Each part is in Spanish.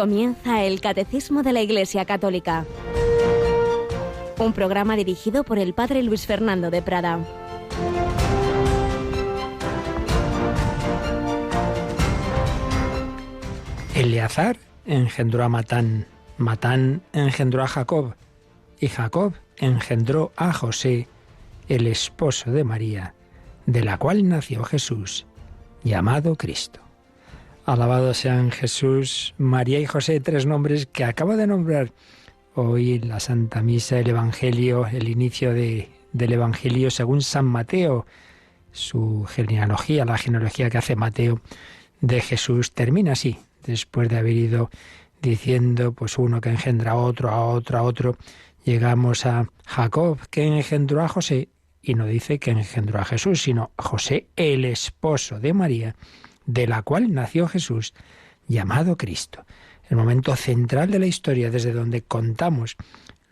Comienza el Catecismo de la Iglesia Católica. Un programa dirigido por el Padre Luis Fernando de Prada. Eleazar engendró a Matán, Matán engendró a Jacob, y Jacob engendró a José, el esposo de María, de la cual nació Jesús, llamado Cristo. Alabados sean Jesús, María y José, tres nombres que acabo de nombrar hoy la Santa Misa, el Evangelio, el inicio del Evangelio según San Mateo. Su genealogía, la genealogía que hace Mateo de Jesús, termina así, después de haber ido diciendo, pues uno que engendra a otro, llegamos a Jacob, que engendró a José, y no dice que engendró a Jesús, sino José, el esposo de María, de la cual nació Jesús, llamado Cristo. El momento central de la historia, desde donde contamos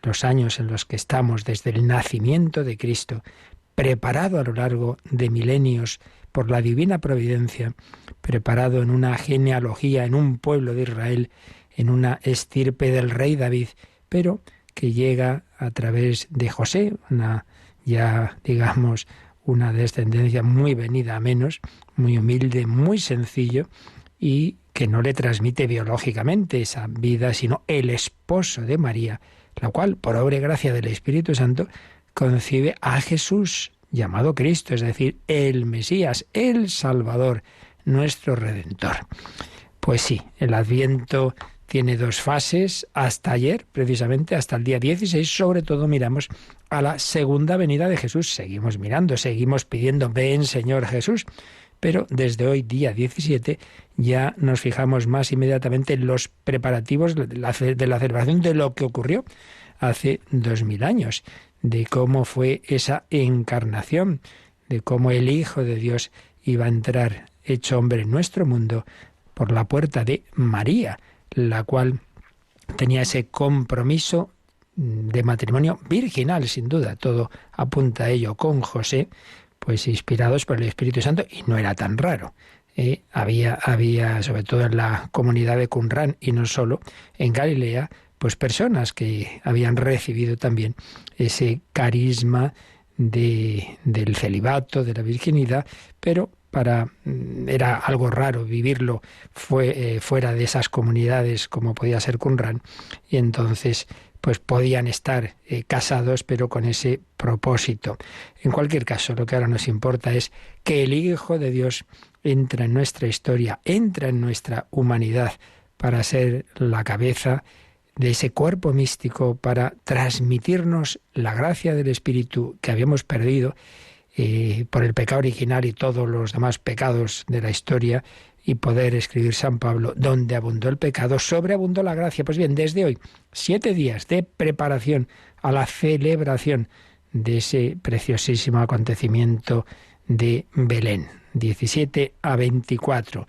los años en los que estamos, desde el nacimiento de Cristo, preparado a lo largo de milenios por la divina providencia, preparado en una genealogía, en un pueblo de Israel, en una estirpe del rey David, pero que llega a través de José, una descendencia muy venida a menos, muy humilde, muy sencillo, y que no le transmite biológicamente esa vida, sino el esposo de María, la cual, por obra y gracia del Espíritu Santo, concibe a Jesús, llamado Cristo, es decir, el Mesías, el Salvador, nuestro Redentor. Pues sí, el Adviento tiene dos fases. Hasta ayer, precisamente, hasta el día 16, sobre todo miramos a la segunda venida de Jesús. Seguimos mirando, seguimos pidiendo, ven Señor Jesús. Pero desde hoy, día 17, ya nos fijamos más inmediatamente en los preparativos de la celebración de lo que ocurrió hace 2000 años, de cómo fue esa encarnación, de cómo el Hijo de Dios iba a entrar hecho hombre en nuestro mundo por la puerta de María, la cual tenía ese compromiso de matrimonio virginal, sin duda, todo apunta a ello, con José, pues inspirados por el Espíritu Santo, y no era tan raro. Había, sobre todo en la comunidad de Qumrán, y no solo, en Galilea, pues personas que habían recibido también ese carisma del celibato, de la virginidad, pero era algo raro vivirlo fuera de esas comunidades como podía ser Qumrán, y entonces pues podían estar casados, pero con ese propósito. En cualquier caso, lo que ahora nos importa es que el Hijo de Dios entra en nuestra historia, entra en nuestra humanidad para ser la cabeza de ese cuerpo místico, para transmitirnos la gracia del Espíritu que habíamos perdido por el pecado original y todos los demás pecados de la historia, y poder escribir San Pablo, donde abundó el pecado, sobreabundó la gracia. Pues bien, desde hoy, 7 días de preparación a la celebración de ese preciosísimo acontecimiento de Belén, 17 a 24,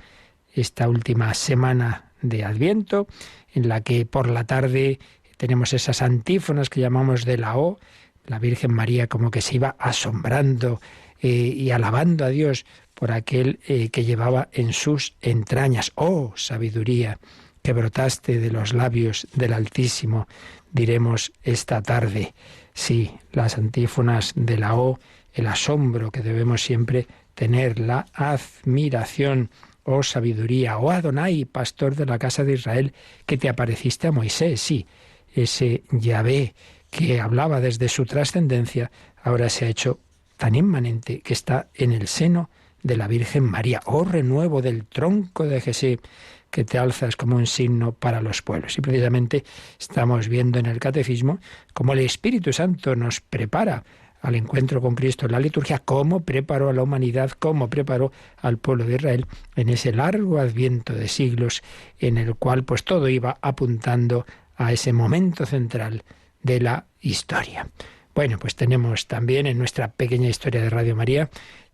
esta última semana de Adviento, en la que por la tarde tenemos esas antífonas que llamamos de la O, la Virgen María como que se iba asombrando y alabando a Dios por aquel que llevaba en sus entrañas. ¡Oh, sabiduría, que brotaste de los labios del Altísimo!, diremos esta tarde. Sí, las antífonas de la O, el asombro que debemos siempre tener, la admiración. ¡Oh, sabiduría! ¡Oh, Adonai, pastor de la casa de Israel, que te apareciste a Moisés! Sí, ese Yahvé que hablaba desde su trascendencia, ahora se ha hecho tan inmanente que está en el seno de la Virgen María. ¡Oh, renuevo del tronco de Jesé, que te alzas como un signo para los pueblos! Y precisamente estamos viendo en el Catecismo cómo el Espíritu Santo nos prepara al encuentro con Cristo en la liturgia, cómo preparó a la humanidad, cómo preparó al pueblo de Israel en ese largo adviento de siglos en el cual pues todo iba apuntando a ese momento central de la historia. Bueno, pues tenemos también en nuestra pequeña historia de Radio María,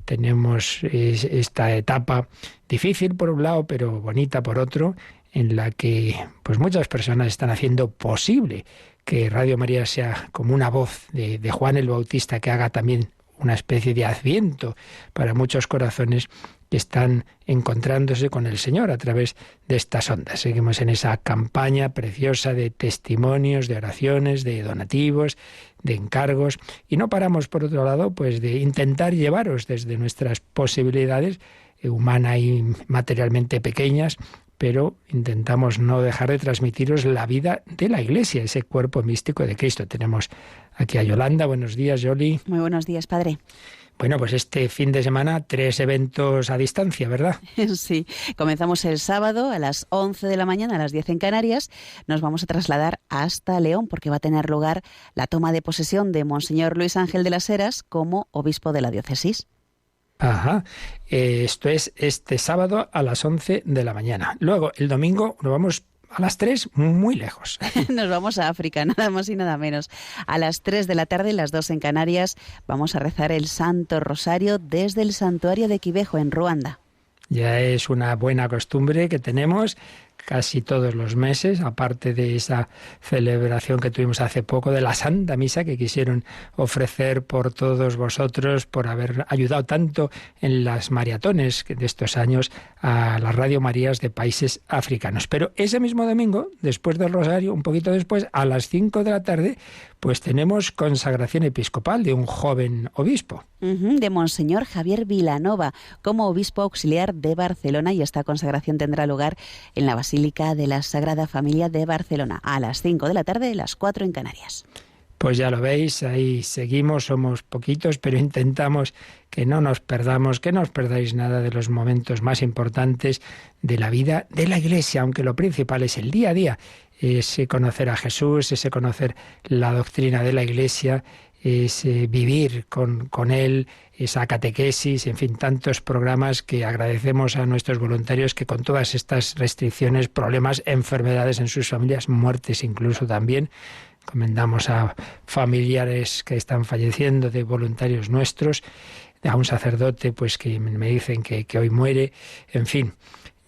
tenemos esta etapa difícil por un lado, pero bonita por otro, en la que pues muchas personas están haciendo posible que Radio María sea como una voz de Juan el Bautista, que haga también una especie de adviento para muchos corazones que están encontrándose con el Señor a través de estas ondas. Seguimos en esa campaña preciosa de testimonios, de oraciones, de donativos, de encargos, y no paramos, por otro lado, pues de intentar llevaros desde nuestras posibilidades humana y materialmente pequeñas, pero intentamos no dejar de transmitiros la vida de la Iglesia, ese cuerpo místico de Cristo. Tenemos aquí a Yolanda. Buenos días, Yoli. Muy buenos días, padre. Bueno, pues este fin de semana 3 eventos a distancia, ¿verdad? Sí, comenzamos el sábado a las 11 de la mañana, a las 10 en Canarias. Nos vamos a trasladar hasta León porque va a tener lugar la toma de posesión de Monseñor Luis Ángel de las Heras como obispo de la diócesis. Ajá, esto es este sábado a las 11 de la mañana. Luego, el domingo nos vamos a las 3, muy lejos. Nos vamos a África, nada más y nada menos. A las 3 de la tarde, las 2 en Canarias, vamos a rezar el Santo Rosario desde el santuario de Kibeho, en Ruanda. Ya es una buena costumbre que tenemos casi todos los meses, aparte de esa celebración que tuvimos hace poco de la Santa Misa que quisieron ofrecer por todos vosotros, por haber ayudado tanto en las maratones de estos años a las Radio Marías de países africanos. Pero ese mismo domingo, después del Rosario, un poquito después, a las 5 de la tarde, pues tenemos consagración episcopal de un joven obispo. De Monseñor Javier Vilanova, como obispo auxiliar de Barcelona, y esta consagración tendrá lugar en la Basílica de la Sagrada Familia de Barcelona, a las 5 de la tarde, las 4 en Canarias. Pues ya lo veis, ahí seguimos, somos poquitos, pero intentamos que no nos perdamos, que no os perdáis nada de los momentos más importantes de la vida de la Iglesia, aunque lo principal es el día a día, ese conocer a Jesús, ese conocer la doctrina de la Iglesia, ese vivir con Él, esa catequesis, en fin, tantos programas que agradecemos a nuestros voluntarios que con todas estas restricciones, problemas, enfermedades en sus familias, muertes incluso también, encomendamos a familiares que están falleciendo de voluntarios nuestros, a un sacerdote pues que me dicen que hoy muere, en fin.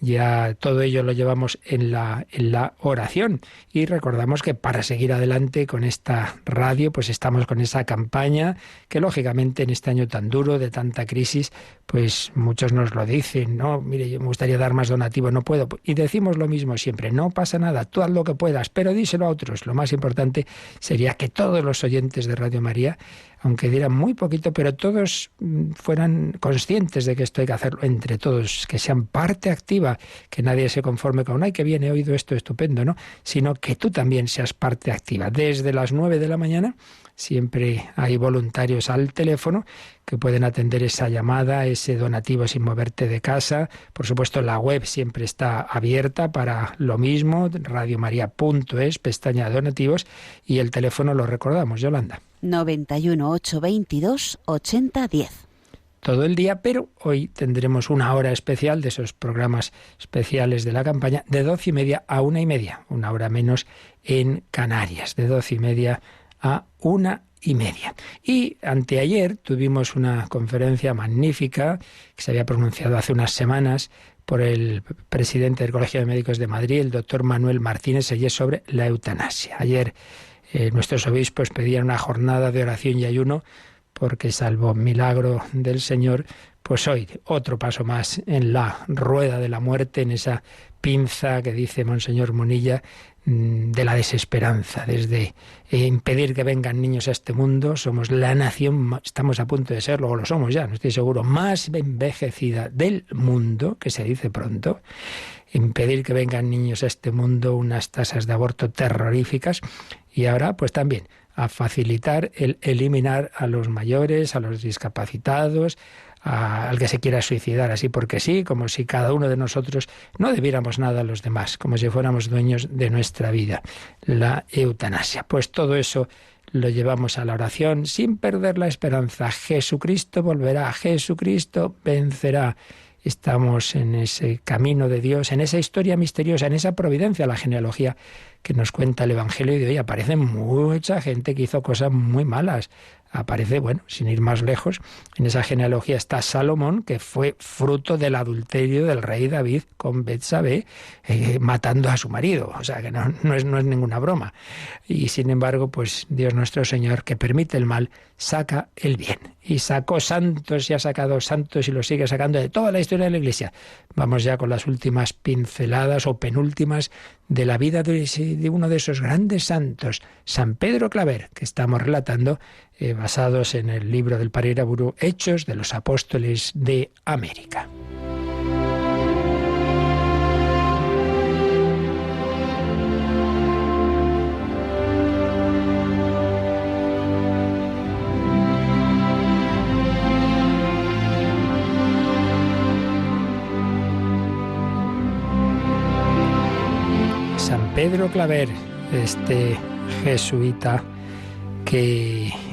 Ya todo ello lo llevamos en la oración y recordamos que para seguir adelante con esta radio pues estamos con esa campaña que lógicamente en este año tan duro, de tanta crisis, pues muchos nos lo dicen, no, mire, yo me gustaría dar más donativo, no puedo, y decimos lo mismo siempre, no pasa nada, tú haz lo que puedas, pero díselo a otros. Lo más importante sería que todos los oyentes de Radio María, aunque dieran muy poquito, pero todos fueran conscientes de que esto hay que hacerlo entre todos, que sean parte activa, que nadie se conforme con, ay, que bien, he oído esto, estupendo, ¿no? Sino que tú también seas parte activa. Desde las 9 de la mañana siempre hay voluntarios al teléfono que pueden atender esa llamada, ese donativo sin moverte de casa. Por supuesto, la web siempre está abierta para lo mismo, radiomaria.es, pestaña donativos, y el teléfono lo recordamos, Yolanda. 91 822 8010. Todo el día, pero hoy tendremos una hora especial de esos programas especiales de la campaña, de 12:30 a 1:30, una hora menos en Canarias, de 12:30 a 1:30. Y anteayer tuvimos una conferencia magnífica que se había pronunciado hace unas semanas por el presidente del Colegio de Médicos de Madrid, el doctor Manuel Martínez, y es sobre la eutanasia. Ayer nuestros obispos pedían una jornada de oración y ayuno porque salvo milagro del Señor, pues hoy otro paso más en la rueda de la muerte, en esa pinza que dice Monseñor Munilla de la desesperanza, desde impedir que vengan niños a este mundo. Somos la nación, estamos a punto de serlo, o lo somos ya, no estoy seguro, más envejecida del mundo, que se dice pronto. Impedir que vengan niños a este mundo, unas tasas de aborto terroríficas, y ahora pues también a facilitar el eliminar a los mayores, a los discapacitados, al que se quiera suicidar así porque sí, como si cada uno de nosotros no debiéramos nada a los demás, como si fuéramos dueños de nuestra vida. La eutanasia. Pues todo eso lo llevamos a la oración sin perder la esperanza. Jesucristo volverá, Jesucristo vencerá. Estamos en ese camino de Dios, en esa historia misteriosa, en esa providencia, la genealogía que nos cuenta el Evangelio de hoy. Aparece mucha gente que hizo cosas muy malas. aparece, bueno, sin ir más lejos, en esa genealogía está Salomón, que fue fruto del adulterio del rey David con Betsabé, matando a su marido. O sea que no es ninguna broma. Y sin embargo, pues Dios nuestro Señor, que permite el mal, saca el bien. Y sacó santos y ha sacado santos y lo sigue sacando de toda la historia de la Iglesia. Vamos ya con las últimas pinceladas o penúltimas de la vida de uno de esos grandes santos, San Pedro Claver, que estamos relatando, basados en el libro del padre Iraburu, Hechos de los Apóstoles de América. San Pedro Claver, este jesuita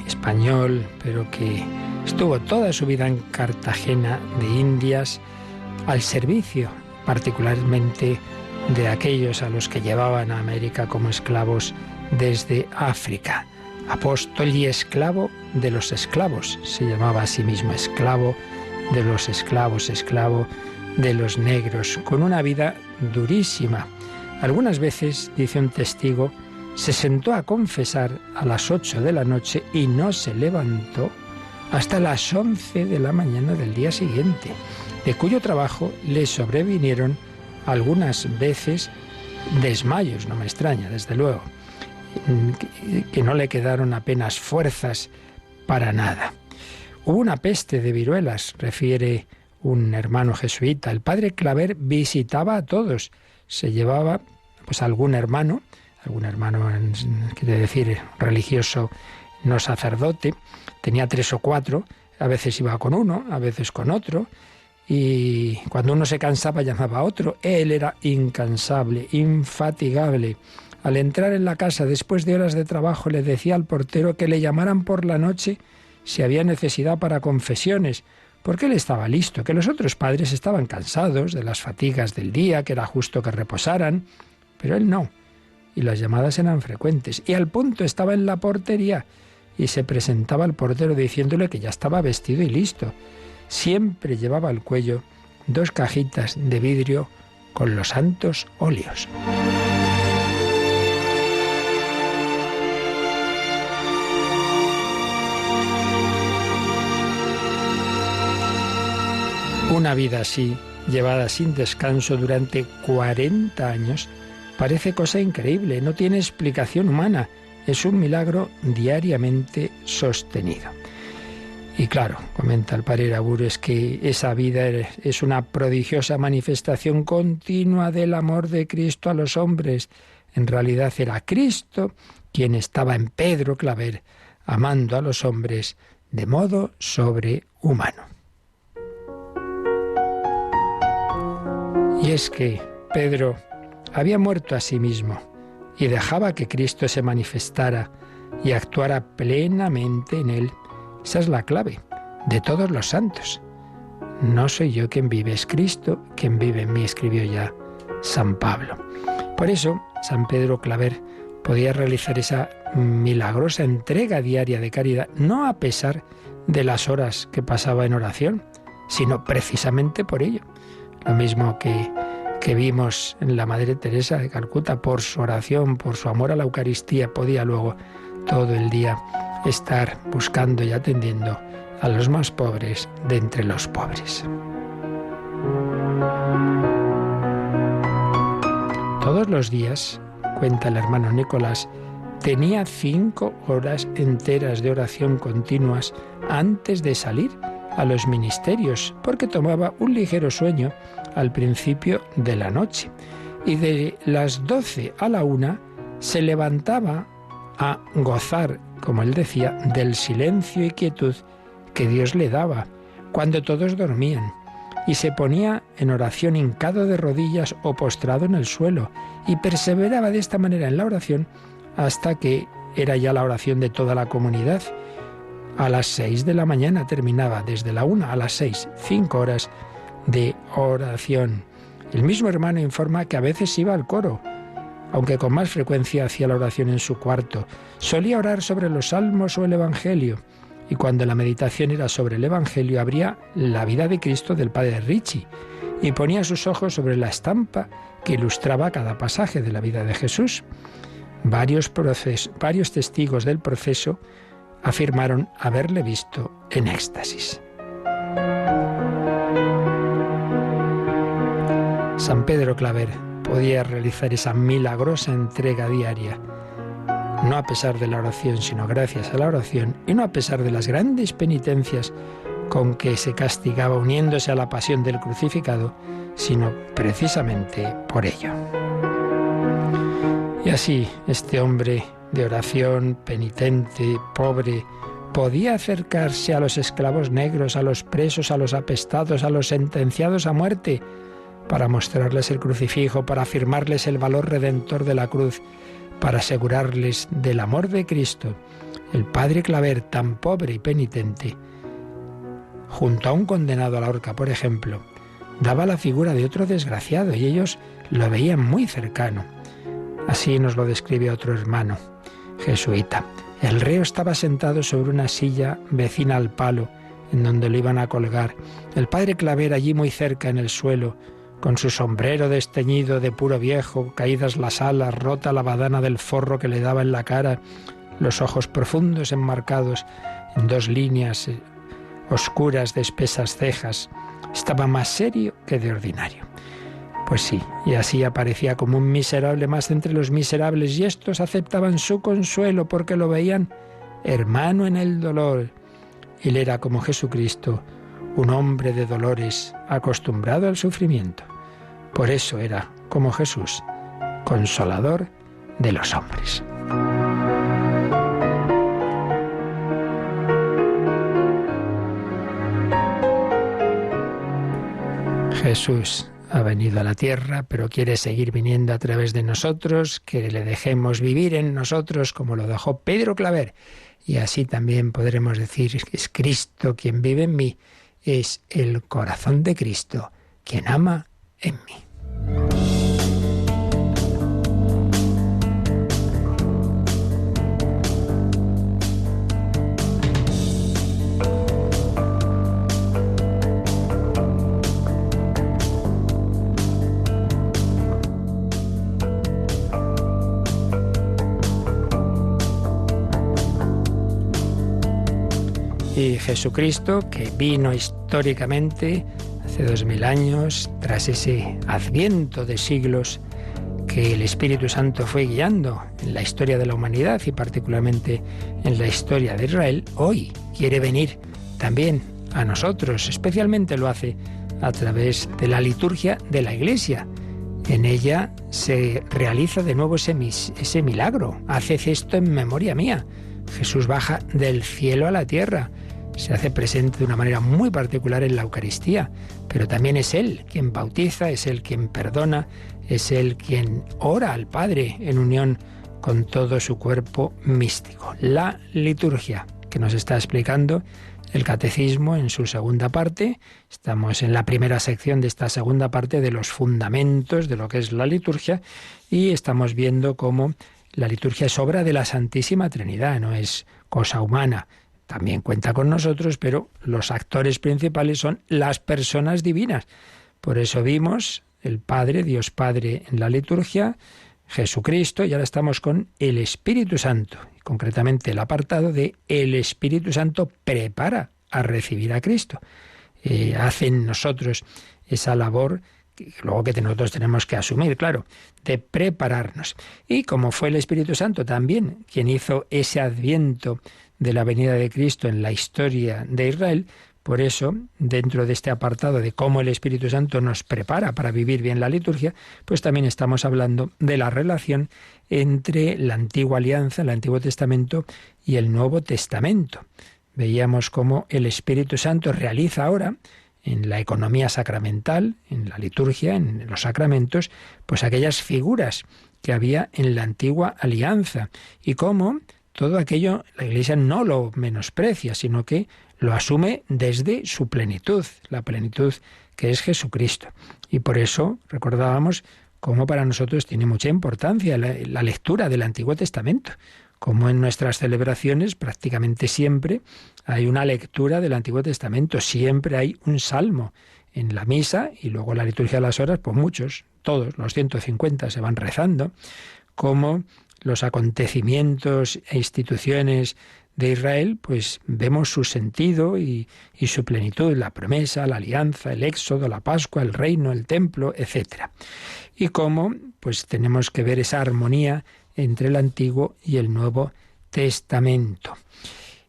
español, pero que estuvo toda su vida en Cartagena de Indias al servicio particularmente de aquellos a los que llevaban a América como esclavos desde África. Apóstol y esclavo de los esclavos, se llamaba a sí mismo, esclavo de los esclavos, esclavo de los negros, con una vida durísima. Algunas veces, dice un testigo, se sentó a confesar a las 8 de la noche y no se levantó hasta las 11 de la mañana del día siguiente, de cuyo trabajo le sobrevinieron algunas veces desmayos, no me extraña, desde luego, que no le quedaron apenas fuerzas para nada. Hubo una peste de viruelas, refiere un hermano jesuita. El padre Claver visitaba a todos, se llevaba pues algún hermano quiere decir religioso, no sacerdote, tenía 3 o 4, a veces iba con uno, a veces con otro, y cuando uno se cansaba llamaba a otro. Él era incansable, infatigable. Al entrar en la casa después de horas de trabajo le decía al portero que le llamaran por la noche si había necesidad para confesiones, porque él estaba listo, que los otros padres estaban cansados de las fatigas del día, que era justo que reposaran, pero él no, y las llamadas eran frecuentes, y al punto estaba en la portería, y se presentaba al portero diciéndole que ya estaba vestido y listo. Siempre llevaba al cuello 2 cajitas de vidrio con los santos óleos. Una vida así, llevada sin descanso durante 40 años, parece cosa increíble, no tiene explicación humana, es un milagro diariamente sostenido. Y claro, comenta el padre Iraburu, es que esa vida es una prodigiosa manifestación continua del amor de Cristo a los hombres. En realidad era Cristo quien estaba en Pedro Claver, amando a los hombres de modo sobrehumano. Y es que Pedro había muerto a sí mismo y dejaba que Cristo se manifestara y actuara plenamente en él. Esa es la clave de todos los santos. No soy yo quien vive, es Cristo quien vive en mí, escribió ya San Pablo. Por eso, San Pedro Claver podía realizar esa milagrosa entrega diaria de caridad, no a pesar de las horas que pasaba en oración, sino precisamente por ello. Lo mismo que vimos en la Madre Teresa de Calcuta, por su oración, por su amor a la Eucaristía, podía luego todo el día estar buscando y atendiendo a los más pobres de entre los pobres. Todos los días, cuenta el hermano Nicolás, tenía 5 horas enteras de oración continuas antes de salir a los ministerios, porque tomaba un ligero sueño al principio de la noche. Y de las 12 a la 1 se levantaba a gozar, como él decía, del silencio y quietud que Dios le daba cuando todos dormían, y se ponía en oración hincado de rodillas o postrado en el suelo, y perseveraba de esta manera en la oración hasta que era ya la oración de toda la comunidad. A las 6 de la mañana terminaba, desde la 1 a las 6, 5 horas de oración. El mismo hermano informa que a veces iba al coro, aunque con más frecuencia hacía la oración en su cuarto. Solía orar sobre los salmos o el Evangelio, y cuando la meditación era sobre el Evangelio abría La vida de Cristo del padre Ricci y ponía sus ojos sobre la estampa que ilustraba cada pasaje de la vida de Jesús. Varios testigos del proceso afirmaron haberle visto en éxtasis. San Pedro Claver podía realizar esa milagrosa entrega diaria, no a pesar de la oración, sino gracias a la oración, y no a pesar de las grandes penitencias con que se castigaba uniéndose a la pasión del crucificado, sino precisamente por ello. Y así, este hombre de oración, penitente, pobre, podía acercarse a los esclavos negros, a los presos, a los apestados, a los sentenciados a muerte, para mostrarles el crucifijo, para afirmarles el valor redentor de la cruz, para asegurarles del amor de Cristo. El padre Claver, tan pobre y penitente, junto a un condenado a la horca, por ejemplo, daba la figura de otro desgraciado y ellos lo veían muy cercano. Así nos lo describe otro hermano jesuita. El reo estaba sentado sobre una silla vecina al palo en donde lo iban a colgar. El padre Claver allí muy cerca en el suelo, con su sombrero desteñido de puro viejo, caídas las alas, rota la badana del forro que le daba en la cara, los ojos profundos enmarcados en 2 líneas oscuras de espesas cejas. Estaba más serio que de ordinario. Pues sí, y así aparecía como un miserable más entre los miserables, y estos aceptaban su consuelo porque lo veían hermano en el dolor. Él era como Jesucristo, un hombre de dolores, acostumbrado al sufrimiento. Por eso era, como Jesús, consolador de los hombres. Jesús ha venido a la tierra, pero quiere seguir viniendo a través de nosotros, que le dejemos vivir en nosotros como lo dejó Pedro Claver. Y así también podremos decir que es Cristo quien vive en mí, es el corazón de Cristo quien ama en mí. Y Jesucristo, que vino históricamente hace 2000 años, tras ese adviento de siglos que el Espíritu Santo fue guiando en la historia de la humanidad y particularmente en la historia de Israel, hoy quiere venir también a nosotros. Especialmente lo hace a través de la liturgia de la Iglesia. En ella se realiza de nuevo ese milagro. Haced esto en memoria mía. Jesús baja del cielo a la tierra. Se hace presente de una manera muy particular en la Eucaristía, pero también es Él quien bautiza, es Él quien perdona, es Él quien ora al Padre en unión con todo su cuerpo místico. La liturgia que nos está explicando el Catecismo en su segunda parte. Estamos en la primera sección de esta segunda parte de los fundamentos de lo que es la liturgia y estamos viendo cómo la liturgia es obra de la Santísima Trinidad, no es cosa humana. También cuenta con nosotros, pero los actores principales son las personas divinas. Por eso vimos el Padre, Dios Padre en la liturgia, Jesucristo, y ahora estamos con el Espíritu Santo. Y concretamente el apartado de el Espíritu Santo prepara a recibir a Cristo. Hace en nosotros esa labor que luego que nosotros tenemos que asumir, claro, de prepararnos. Y como fue el Espíritu Santo también quien hizo ese adviento de la venida de Cristo en la historia de Israel, por eso, dentro de este apartado de cómo el Espíritu Santo nos prepara para vivir bien la liturgia, pues también estamos hablando de la relación entre la antigua alianza, el Antiguo Testamento y el Nuevo Testamento. Veíamos cómo el Espíritu Santo realiza ahora en la economía sacramental, en la liturgia, en los sacramentos, pues aquellas figuras que había en la antigua alianza y cómo todo aquello la Iglesia no lo menosprecia, sino que lo asume desde su plenitud, la plenitud que es Jesucristo. Y por eso recordábamos cómo para nosotros tiene mucha importancia la lectura del Antiguo Testamento, como en nuestras celebraciones prácticamente siempre hay una lectura del Antiguo Testamento, siempre hay un salmo en la misa y luego en la liturgia de las horas, pues muchos, todos, los 150 se van rezando, como los acontecimientos e instituciones de Israel, pues vemos su sentido y su plenitud, la promesa, la alianza, el éxodo, la Pascua, el reino, el templo, etc. Y cómo pues tenemos que ver esa armonía entre el Antiguo y el Nuevo Testamento.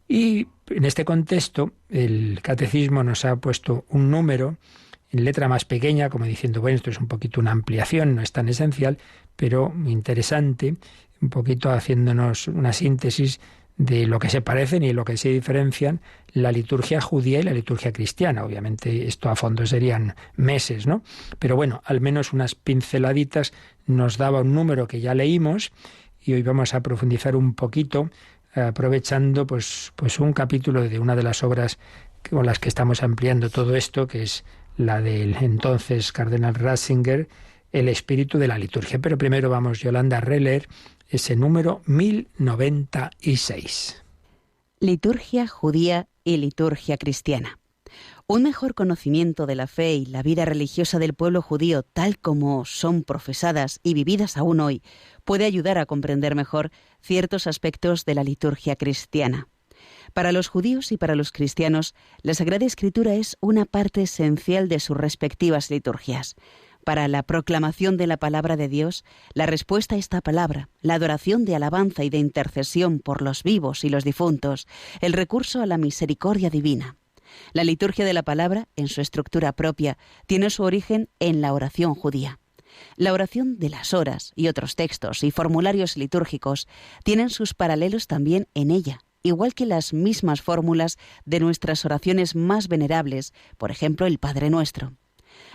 Y en este contexto, el Catecismo nos ha puesto un número en letra más pequeña, como diciendo, bueno, esto es un poquito una ampliación, no es tan esencial, pero interesante, un poquito haciéndonos una síntesis de lo que se parecen y lo que se diferencian la liturgia judía y la liturgia cristiana. Obviamente esto a fondo serían meses, ¿no? Pero bueno, al menos unas pinceladitas nos daba un número que ya leímos y hoy vamos a profundizar un poquito aprovechando pues un capítulo de una de las obras con las que estamos ampliando todo esto, que es la del entonces cardenal Ratzinger, El espíritu de la liturgia. Pero primero vamos, Yolanda, a releer ese número 1096. Liturgia judía y liturgia cristiana. Un mejor conocimiento de la fe y la vida religiosa del pueblo judío, tal como son profesadas y vividas aún hoy, puede ayudar a comprender mejor ciertos aspectos de la liturgia cristiana. Para los judíos y para los cristianos, la Sagrada Escritura es una parte esencial de sus respectivas liturgias. Para la proclamación de la palabra de Dios, la respuesta a esta palabra, la adoración de alabanza y de intercesión por los vivos y los difuntos, el recurso a la misericordia divina. La liturgia de la palabra, en su estructura propia, tiene su origen en la oración judía. La oración de las horas y otros textos y formularios litúrgicos tienen sus paralelos también en ella, igual que las mismas fórmulas de nuestras oraciones más venerables, por ejemplo el Padre Nuestro.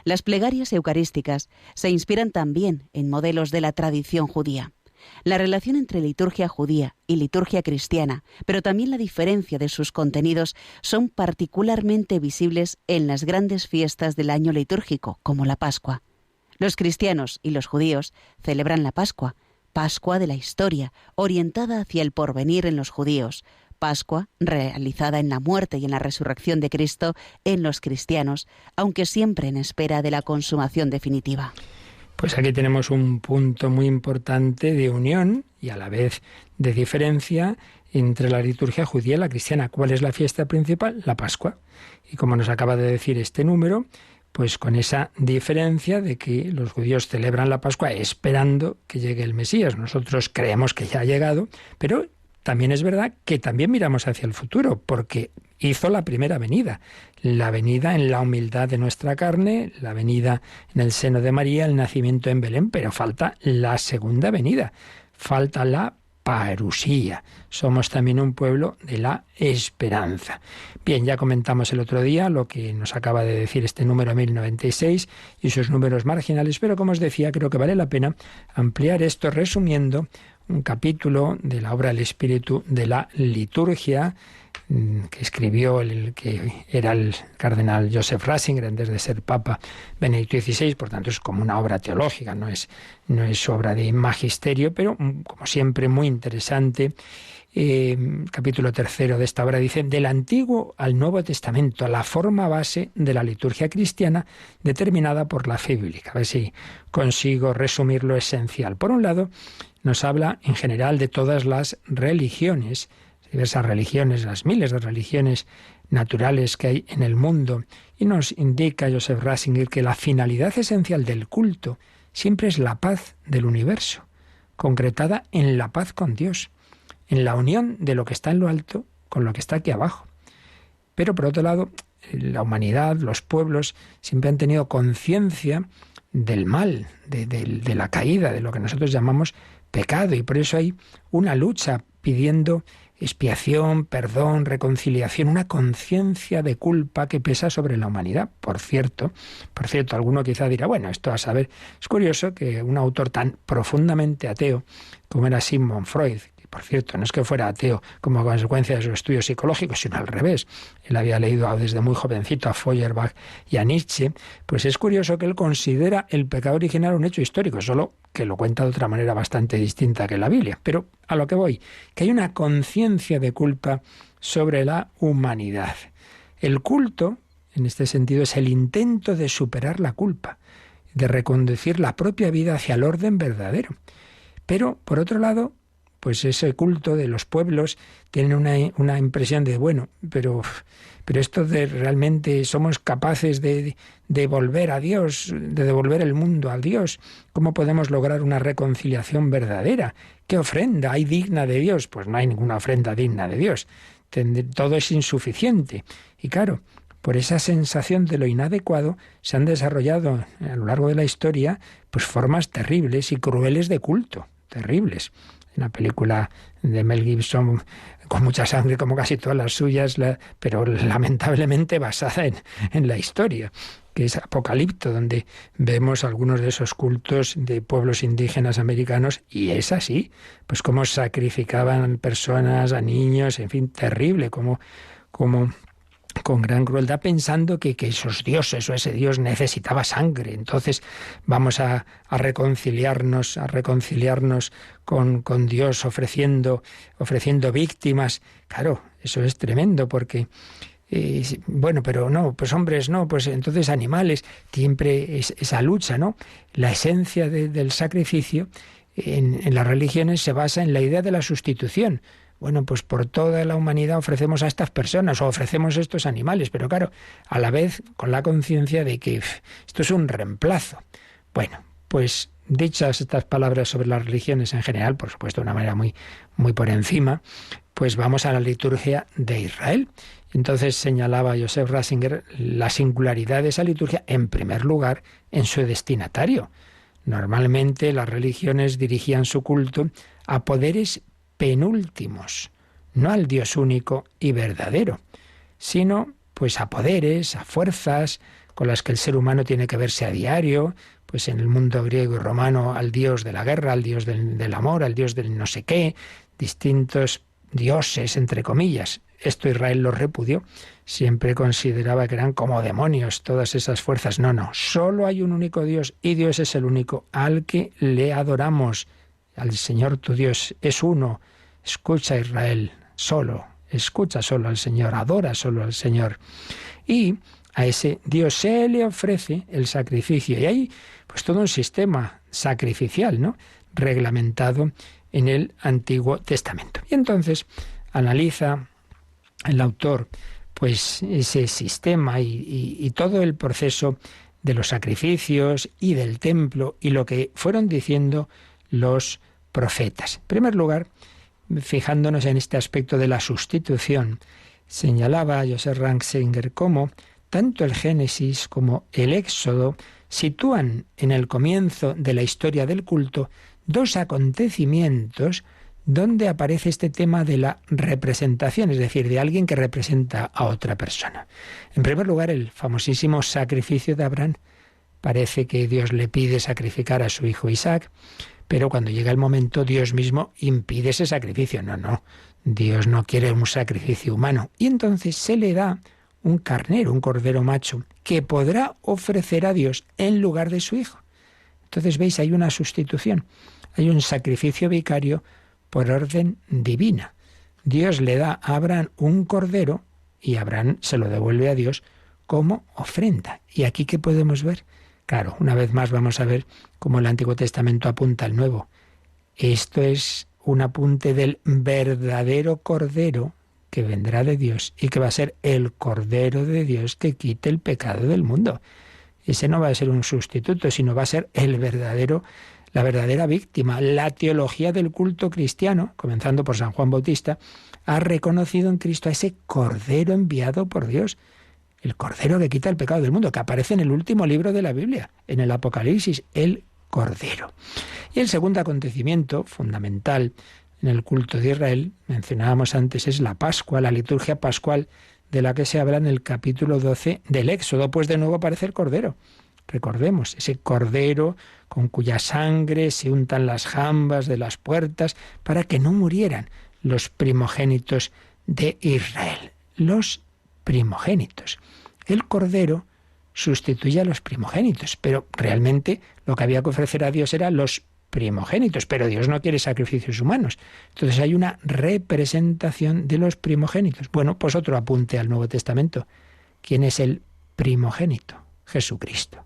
Las plegarias eucarísticas se inspiran también en modelos de la tradición judía. La relación entre liturgia judía y liturgia cristiana, pero también la diferencia de sus contenidos, son particularmente visibles en las grandes fiestas del año litúrgico, como la Pascua. Los cristianos y los judíos celebran la Pascua, Pascua de la historia, orientada hacia el porvenir en los judíos, Pascua realizada en la muerte y en la resurrección de Cristo en los cristianos, aunque siempre en espera de la consumación definitiva. Pues aquí tenemos un punto muy importante de unión y a la vez de diferencia entre la liturgia judía y la cristiana. ¿Cuál es la fiesta principal? La Pascua. Y como nos acaba de decir este número, pues con esa diferencia de que los judíos celebran la Pascua esperando que llegue el Mesías. Nosotros creemos que ya ha llegado, pero también es verdad que también miramos hacia el futuro, porque hizo la primera venida, la venida en la humildad de nuestra carne, la venida en el seno de María, el nacimiento en Belén, pero falta la segunda venida, falta la parusía. Somos también un pueblo de la esperanza. Bien, ya comentamos el otro día lo que nos acaba de decir este número 1096 y sus números marginales, pero como os decía, creo que vale la pena ampliar esto resumiendo un capítulo de la obra El espíritu de la liturgia, que escribió el que era el cardenal Joseph Ratzinger antes de ser Papa Benedicto XVI, por tanto es como una obra teológica, no es obra de magisterio, pero como siempre muy interesante. Capítulo 3 de esta obra dice: del Antiguo al Nuevo Testamento, la forma base de la liturgia cristiana determinada por la fe bíblica. A ver si consigo resumir lo esencial. Por un lado, nos habla en general de todas las religiones, diversas religiones, las miles de religiones naturales que hay en el mundo, y nos indica Joseph Ratzinger que la finalidad esencial del culto siempre es la paz del universo, concretada en la paz con Dios, en la unión de lo que está en lo alto con lo que está aquí abajo. Pero por otro lado, la humanidad, los pueblos, siempre han tenido conciencia del mal, de la caída, de lo que nosotros llamamos pecado, y por eso hay una lucha pidiendo expiación, perdón, reconciliación, una conciencia de culpa que pesa sobre la humanidad. Por cierto, alguno quizá dirá, bueno, esto a saber, es curioso que un autor tan profundamente ateo como era Sigmund Freud, que Por cierto, no es que fuera ateo como consecuencia de sus estudios psicológicos, sino al revés. Él había leído desde muy jovencito a Feuerbach y a Nietzsche. Pues es curioso que él considera el pecado original un hecho histórico, solo que lo cuenta de otra manera bastante distinta que la Biblia. Pero a lo que voy, que hay una conciencia de culpa sobre la humanidad. El culto, en este sentido, es el intento de superar la culpa, de reconducir la propia vida hacia el orden verdadero. Pero, por otro lado, pues ese culto de los pueblos tiene una impresión de, bueno, pero esto de realmente somos capaces de volver a Dios, de devolver el mundo a Dios. ¿Cómo podemos lograr una reconciliación verdadera? ¿Qué ofrenda hay digna de Dios? Pues no hay ninguna ofrenda digna de Dios. Todo es insuficiente. Y claro, por esa sensación de lo inadecuado se han desarrollado a lo largo de la historia pues formas terribles y crueles de culto, terribles. Una película de Mel Gibson con mucha sangre, como casi todas las suyas, pero lamentablemente basada en la historia, que es Apocalipto, donde vemos algunos de esos cultos de pueblos indígenas americanos, y es así, pues cómo sacrificaban personas, a niños, en fin, terrible, como con gran crueldad, pensando que esos dioses o ese Dios necesitaba sangre. Entonces vamos a reconciliarnos con Dios ofreciendo víctimas. Claro, eso es tremendo porque bueno, pero no, pues hombres no, pues entonces animales. Siempre esa lucha, ¿no? La esencia del sacrificio en las religiones se basa en la idea de la sustitución. Bueno, pues por toda la humanidad ofrecemos a estas personas o ofrecemos a estos animales, pero claro, a la vez con la conciencia de que esto es un reemplazo. Bueno, pues dichas estas palabras sobre las religiones en general, por supuesto de una manera muy, muy por encima, pues vamos a la liturgia de Israel. Entonces señalaba Joseph Ratzinger la singularidad de esa liturgia, en primer lugar, en su destinatario. Normalmente las religiones dirigían su culto a poderes penúltimos, no al Dios único y verdadero, sino pues a poderes, a fuerzas con las que el ser humano tiene que verse a diario, pues en el mundo griego y romano al Dios de la guerra, al Dios del amor, al Dios del no sé qué, distintos dioses, entre comillas. Esto Israel lo repudió, siempre consideraba que eran como demonios todas esas fuerzas. No, solo hay un único Dios y Dios es el único al que le adoramos. Al Señor tu Dios es uno. Escucha, Israel, escucha solo al Señor, adora solo al Señor. Y a ese Dios se le ofrece el sacrificio. Y hay pues todo un sistema sacrificial, ¿no?, reglamentado en el Antiguo Testamento. Y entonces analiza el autor pues ese sistema y todo el proceso de los sacrificios y del templo y lo que fueron diciendo los profetas. En primer lugar, fijándonos en este aspecto de la sustitución, señalaba Joseph Ratzinger cómo tanto el Génesis como el Éxodo sitúan en el comienzo de la historia del culto dos acontecimientos donde aparece este tema de la representación, es decir, de alguien que representa a otra persona. En primer lugar, el famosísimo sacrificio de Abraham. Parece que Dios le pide sacrificar a su hijo Isaac, pero cuando llega el momento, Dios mismo impide ese sacrificio. No, Dios no quiere un sacrificio humano. Y entonces se le da un carnero, un cordero macho, que podrá ofrecer a Dios en lugar de su hijo. Entonces, veis, hay una sustitución. Hay un sacrificio vicario por orden divina. Dios le da a Abraham un cordero y Abraham se lo devuelve a Dios como ofrenda. ¿Y aquí qué podemos ver? Claro, una vez más vamos a ver cómo el Antiguo Testamento apunta al Nuevo. Esto es un apunte del verdadero Cordero que vendrá de Dios y que va a ser el Cordero de Dios que quite el pecado del mundo. Ese no va a ser un sustituto, sino va a ser la verdadera víctima. La teología del culto cristiano, comenzando por San Juan Bautista, ha reconocido en Cristo a ese Cordero enviado por Dios. El Cordero que quita el pecado del mundo, que aparece en el último libro de la Biblia, en el Apocalipsis, el Cordero. Y el segundo acontecimiento fundamental en el culto de Israel, mencionábamos antes, es la Pascua, la liturgia pascual de la que se habla en el capítulo 12 del Éxodo, pues de nuevo aparece el Cordero. Recordemos, ese Cordero con cuya sangre se untan las jambas de las puertas para que no murieran los primogénitos de Israel. Los primogénitos. El Cordero sustituye a los primogénitos, pero realmente lo que había que ofrecer a Dios era los primogénitos, pero Dios no quiere sacrificios humanos. Entonces hay una representación de los primogénitos. Bueno, pues otro apunte al Nuevo Testamento. ¿Quién es el primogénito? Jesucristo.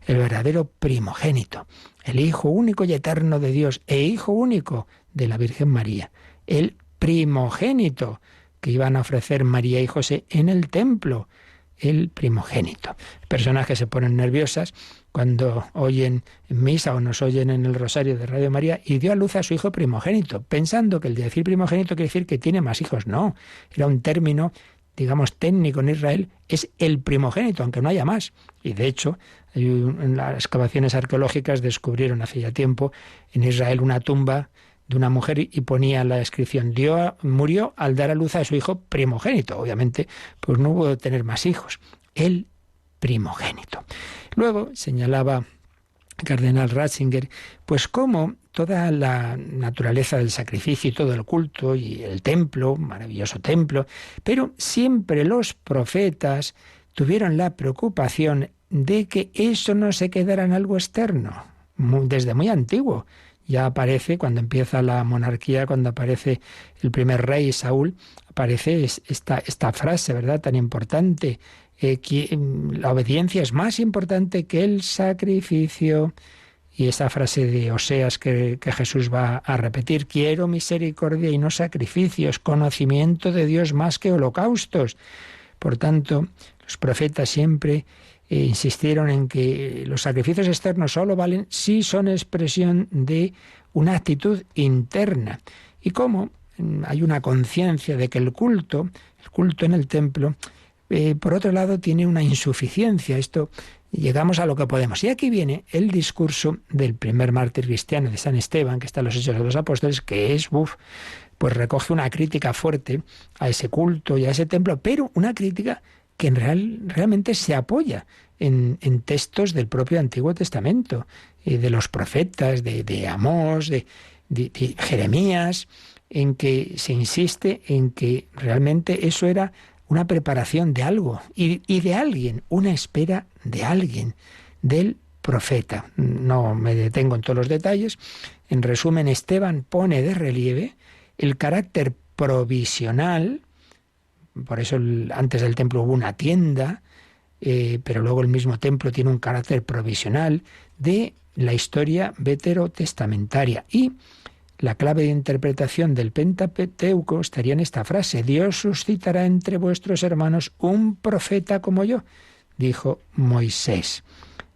El verdadero primogénito, el Hijo único y eterno de Dios e Hijo único de la Virgen María. El primogénito que iban a ofrecer María y José en el templo. El primogénito. Personas que se ponen nerviosas cuando oyen en misa o nos oyen en el rosario de Radio María y dio a luz a su hijo primogénito, pensando que el de decir primogénito quiere decir que tiene más hijos. No, era un término, digamos, técnico en Israel, es el primogénito, aunque no haya más. Y de hecho, en las excavaciones arqueológicas descubrieron hace ya tiempo en Israel una tumba de una mujer y ponía la inscripción: murió al dar a luz a su hijo primogénito. Obviamente, pues no hubo de tener más hijos. El primogénito. Luego señalaba el cardenal Ratzinger, pues cómo toda la naturaleza del sacrificio y todo el culto y el templo, maravilloso templo, pero siempre los profetas tuvieron la preocupación de que eso no se quedara en algo externo, desde muy antiguo. Ya aparece, cuando empieza la monarquía, cuando aparece el primer rey, Saúl, aparece esta frase, ¿verdad?, tan importante, que la obediencia es más importante que el sacrificio. Y esa frase de Oseas que Jesús va a repetir: quiero misericordia y no sacrificios, conocimiento de Dios más que holocaustos. Por tanto, los profetas siempre insistieron en que los sacrificios externos solo valen si son expresión de una actitud interna. Y como hay una conciencia de que el culto en el templo, por otro lado, tiene una insuficiencia. Esto, llegamos a lo que podemos. Y aquí viene el discurso del primer mártir cristiano, de San Esteban, que está en los Hechos de los Apóstoles, que es, pues recoge una crítica fuerte a ese culto y a ese templo, pero una crítica que realmente se apoya en textos del propio Antiguo Testamento, de los profetas, de Amós, de Jeremías, en que se insiste en que realmente eso era una preparación de algo y de alguien, una espera de alguien, del profeta. No me detengo en todos los detalles. En resumen, Esteban pone de relieve el carácter provisional. Por eso antes del templo hubo una tienda, pero luego el mismo templo tiene un carácter provisional de la historia veterotestamentaria. Y la clave de interpretación del Pentateuco estaría en esta frase: Dios suscitará entre vuestros hermanos un profeta como yo, dijo Moisés.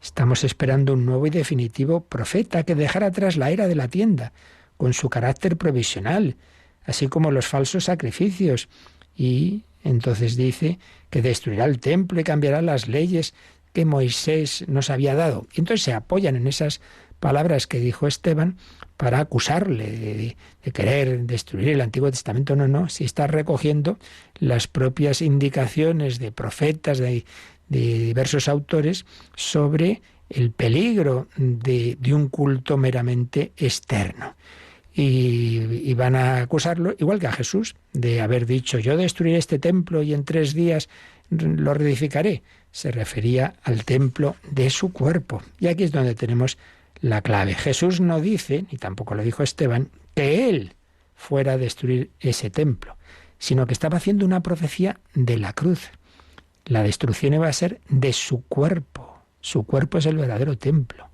Estamos esperando un nuevo y definitivo profeta que dejará atrás la era de la tienda, con su carácter provisional, así como los falsos sacrificios. Y entonces dice que destruirá el templo y cambiará las leyes que Moisés nos había dado. Y entonces se apoyan en esas palabras que dijo Esteban para acusarle de querer destruir el Antiguo Testamento. No, si está recogiendo las propias indicaciones de profetas, de diversos autores, sobre el peligro de un culto meramente externo. Y van a acusarlo, igual que a Jesús, de haber dicho: yo destruiré este templo y en 3 días lo reedificaré. Se refería al templo de su cuerpo. Y aquí es donde tenemos la clave. Jesús no dice, ni tampoco lo dijo Esteban, que él fuera a destruir ese templo, sino que estaba haciendo una profecía de la cruz. La destrucción iba a ser de su cuerpo. Su cuerpo es el verdadero templo.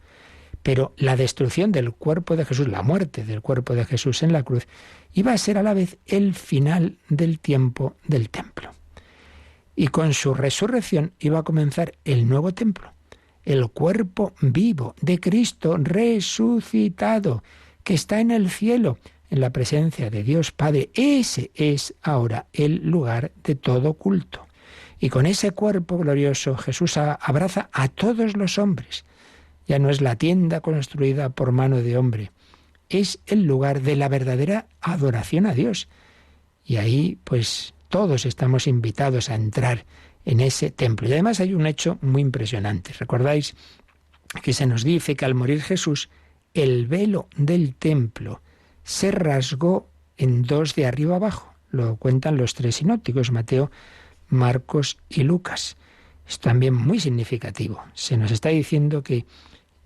Pero la destrucción del cuerpo de Jesús, la muerte del cuerpo de Jesús en la cruz, iba a ser a la vez el final del tiempo del templo. Y con su resurrección iba a comenzar el nuevo templo, el cuerpo vivo de Cristo resucitado, que está en el cielo, en la presencia de Dios Padre. Ese es ahora el lugar de todo culto. Y con ese cuerpo glorioso Jesús abraza a todos los hombres. Ya no es la tienda construida por mano de hombre, es el lugar de la verdadera adoración a Dios. Y ahí, pues, todos estamos invitados a entrar en ese templo. Y además hay un hecho muy impresionante. ¿Recordáis que se nos dice que al morir Jesús, el velo del templo se rasgó en dos de arriba abajo. Lo cuentan los tres sinópticos, Mateo, Marcos y Lucas. Es también muy significativo. Se nos está diciendo que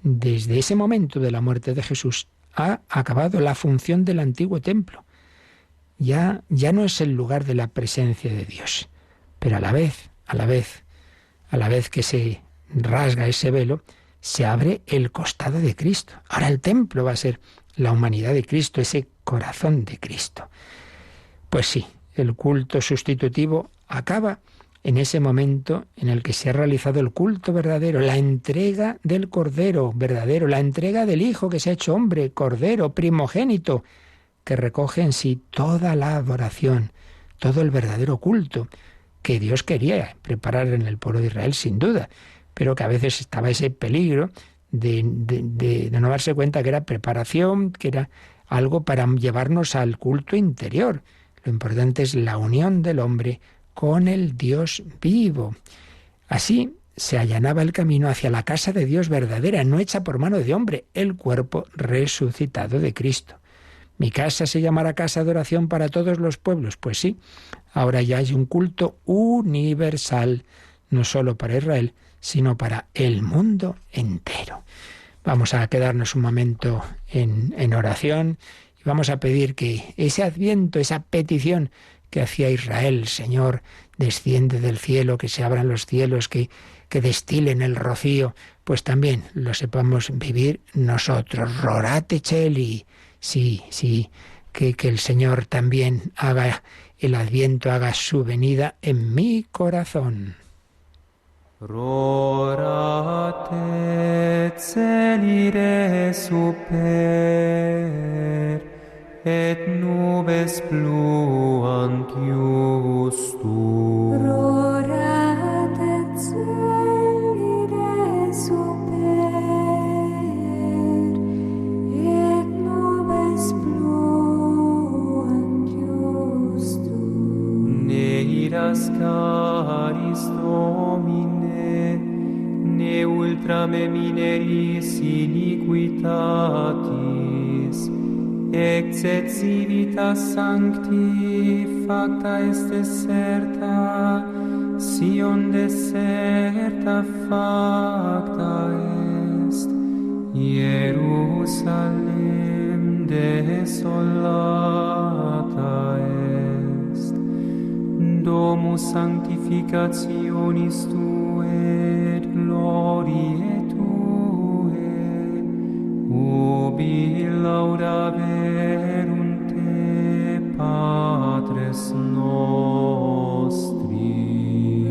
desde ese momento de la muerte de Jesús ha acabado la función del antiguo templo. Ya no es el lugar de la presencia de Dios. Pero a la vez que se rasga ese velo, se abre el costado de Cristo. Ahora el templo va a ser la humanidad de Cristo, ese corazón de Cristo. Pues sí, el culto sustitutivo acaba en ese momento en el que se ha realizado el culto verdadero, la entrega del Cordero verdadero, la entrega del Hijo que se ha hecho hombre, Cordero, primogénito, que recoge en sí toda la adoración, todo el verdadero culto que Dios quería preparar en el pueblo de Israel, sin duda, pero que a veces estaba ese peligro de no darse cuenta que era preparación, que era algo para llevarnos al culto interior. Lo importante es la unión del hombre con el Dios vivo. Así se allanaba el camino hacia la casa de Dios verdadera, no hecha por mano de hombre, el cuerpo resucitado de Cristo. ¿Mi casa se llamará casa de oración para todos los pueblos? Pues sí, ahora ya hay un culto universal, no solo para Israel, sino para el mundo entero. Vamos a quedarnos un momento en oración y vamos a pedir que ese adviento, esa petición que hacía Israel, Señor, desciende del cielo, que se abran los cielos, que destilen el rocío, pues también lo sepamos vivir nosotros. Rorate Cheli. Sí, que el Señor también haga el adviento, haga su venida en mi corazón. Rorate celire super, et nubes pluant iustum. Rorate celire super, et nubes pluant iustum. Ne iras caris Domine, ne ultrame mineris iniquitatis, exet civitas sancti facta est deserta, Sion deserta facta est, Jerusalem desolata est, domus sanctificationis Tuae et gloriae Tuae, ubi laudaverunt te Patres nostri.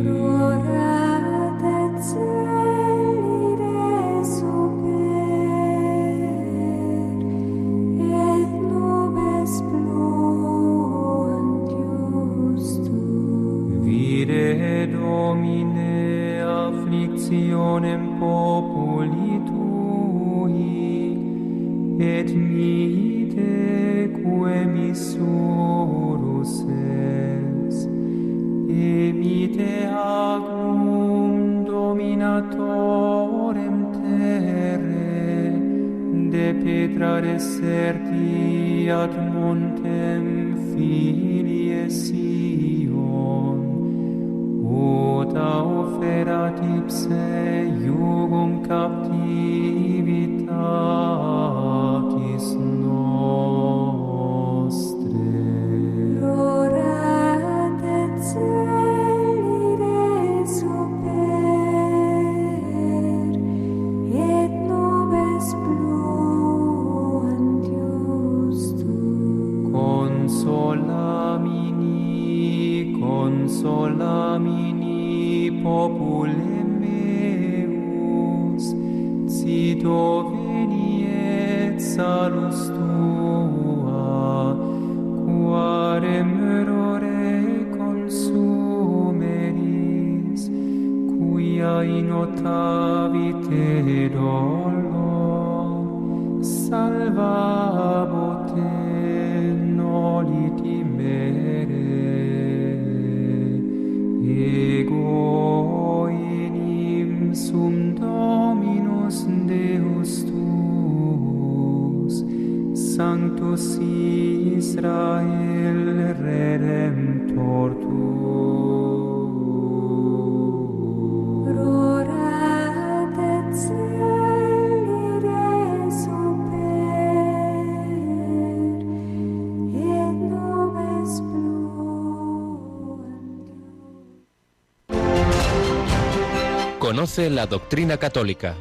Rorate celire super, et nubes pluant iustum. Vide Domine afflictionem populi Tui, et mite quem missurus es, emite agnum dominatorem terre, de petra deserti ad montem filie Sion, uta oferat ipse iugum captivitatis nostre. Rorate celire super, et nubes pluant iustum. Consolamini populem meus, cito veniet salus Tua, quarem errore consumeris, quia innotavite dolor, salvabote noli timere. Ego in sum Dominus Israel Redemptor tu. Rorat et celire super, et nobis pluant. Conoce la doctrina católica.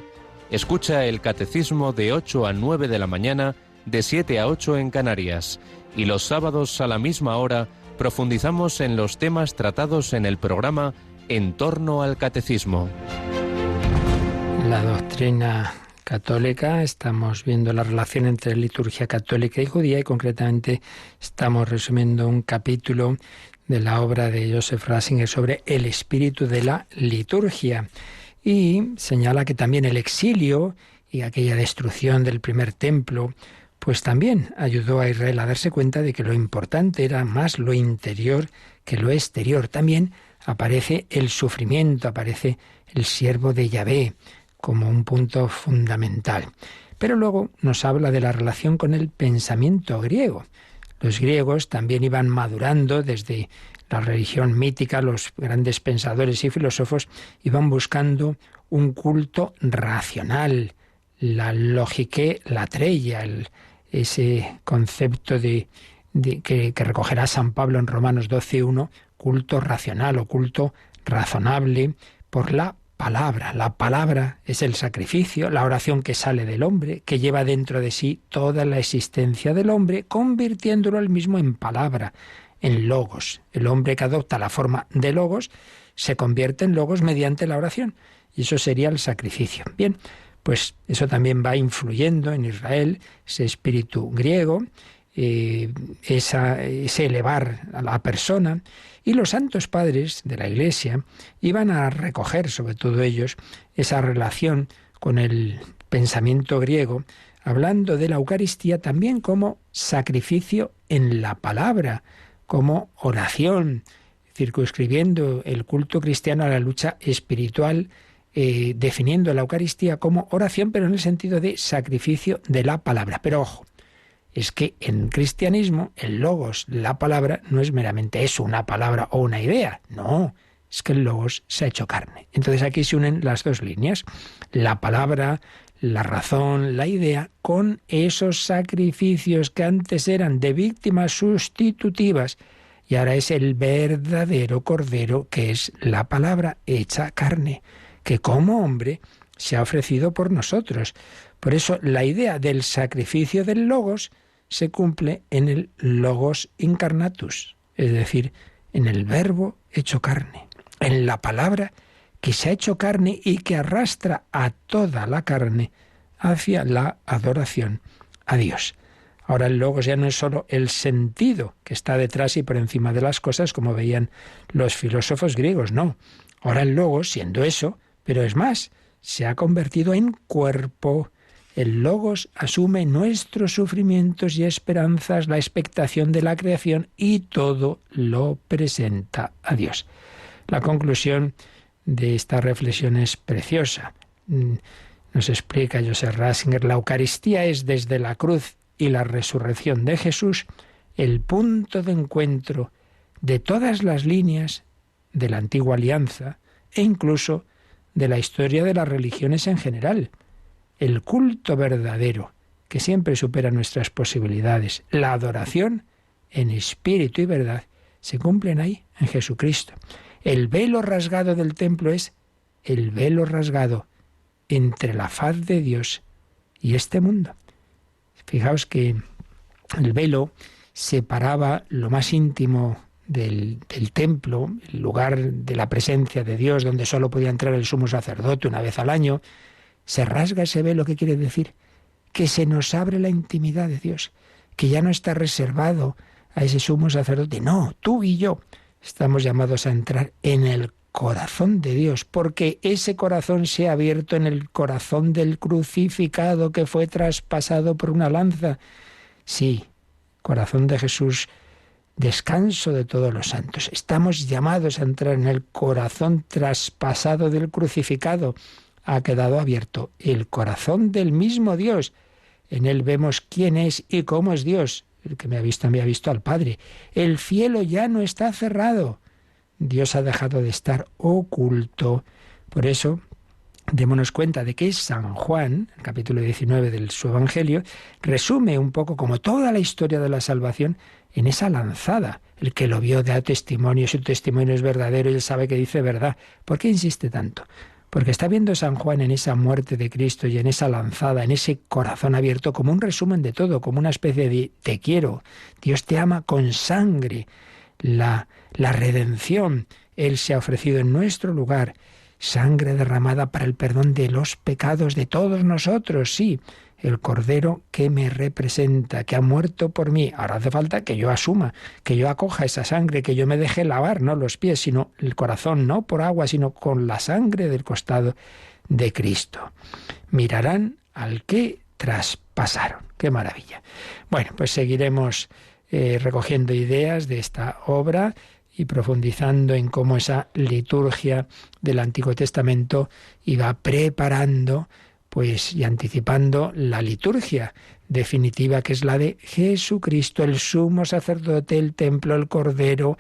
Escucha el catecismo de 8 a 9 de la mañana, de 7 a 8 en Canarias. Y los sábados a la misma hora profundizamos en los temas tratados en el programa En torno al catecismo. La doctrina católica, estamos viendo la relación entre liturgia católica y judía y concretamente estamos resumiendo un capítulo de la obra de Joseph Ratzinger sobre el espíritu de la liturgia. Y señala que también el exilio y aquella destrucción del primer templo, pues también ayudó a Israel a darse cuenta de que lo importante era más lo interior que lo exterior. También aparece el sufrimiento, aparece el siervo de Yahvé como un punto fundamental. Pero luego nos habla de la relación con el pensamiento griego. Los griegos también iban madurando desde la religión mítica, los grandes pensadores y filósofos iban buscando un culto racional, la logique latreia, ese concepto que recogerá San Pablo en Romanos 12:1, culto racional o culto razonable por la palabra. La palabra es el sacrificio, la oración que sale del hombre, que lleva dentro de sí toda la existencia del hombre, convirtiéndolo él mismo en palabra, en logos. El hombre que adopta la forma de logos se convierte en logos mediante la oración. Y eso sería el sacrificio. Bien, pues eso también va influyendo en Israel, ese espíritu griego, ese elevar a la persona. Y los santos padres de la Iglesia iban a recoger, sobre todo ellos, esa relación con el pensamiento griego, hablando de la Eucaristía también como sacrificio en la palabra, como oración, circunscribiendo el culto cristiano a la lucha espiritual, definiendo la Eucaristía como oración, pero en el sentido de sacrificio de la palabra. Pero ojo, es que en cristianismo el logos, la palabra, no es meramente eso, una palabra o una idea. No, es que el logos se ha hecho carne. Entonces aquí se unen las dos líneas, la palabra, la razón, la idea, con esos sacrificios que antes eran de víctimas sustitutivas y ahora es el verdadero Cordero, que es la palabra hecha carne, que como hombre se ha ofrecido por nosotros. Por eso la idea del sacrificio del logos se cumple en el logos incarnatus, es decir, en el verbo hecho carne, en la palabra que se ha hecho carne y que arrastra a toda la carne hacia la adoración a Dios. Ahora el logos ya no es solo el sentido que está detrás y por encima de las cosas, como veían los filósofos griegos, no. Ahora el logos, siendo eso, pero es más, se ha convertido en cuerpo. El logos asume nuestros sufrimientos y esperanzas, la expectación de la creación y todo lo presenta a Dios. La conclusión de esta reflexión es preciosa. Nos explica Joseph Ratzinger, la Eucaristía es desde la cruz y la resurrección de Jesús el punto de encuentro de todas las líneas de la antigua alianza e incluso de la historia de las religiones en general. El culto verdadero, que siempre supera nuestras posibilidades, la adoración en espíritu y verdad, se cumplen ahí, en Jesucristo. El velo rasgado del templo es el velo rasgado entre la faz de Dios y este mundo. Fijaos que el velo separaba lo más íntimo del templo, el lugar de la presencia de Dios, donde solo podía entrar el sumo sacerdote una vez al año. Se rasga ese velo, ¿qué quiere decir? Que se nos abre la intimidad de Dios, que ya no está reservado a ese sumo sacerdote. No, tú y yo estamos llamados a entrar en el corazón de Dios, porque ese corazón se ha abierto en el corazón del crucificado que fue traspasado por una lanza. Sí, corazón de Jesús, descanso de todos los santos. Estamos llamados a entrar en el corazón traspasado del crucificado. Ha quedado abierto el corazón del mismo Dios. En él vemos quién es y cómo es Dios. El que me ha visto al Padre. El cielo ya no está cerrado. Dios ha dejado de estar oculto. Por eso, démonos cuenta de que San Juan, el capítulo 19 de su Evangelio, resume un poco como toda la historia de la salvación en esa lanzada. El que lo vio da testimonio, su testimonio es verdadero y él sabe que dice verdad. ¿Por qué insiste tanto? Porque está viendo San Juan en esa muerte de Cristo y en esa lanzada, en ese corazón abierto, como un resumen de todo, como una especie de te quiero. Dios te ama con sangre. La redención. Él se ha ofrecido en nuestro lugar. Sangre derramada para el perdón de los pecados de todos nosotros, sí. El Cordero que me representa, que ha muerto por mí. Ahora hace falta que yo asuma, que yo acoja esa sangre, que yo me deje lavar, no los pies, sino el corazón, no por agua, sino con la sangre del costado de Cristo. Mirarán al que traspasaron. ¡Qué maravilla! Bueno, pues seguiremos recogiendo ideas de esta obra y profundizando en cómo esa liturgia del Antiguo Testamento iba preparando pues y anticipando la liturgia definitiva, que es la de Jesucristo, el sumo sacerdote, el templo, el Cordero,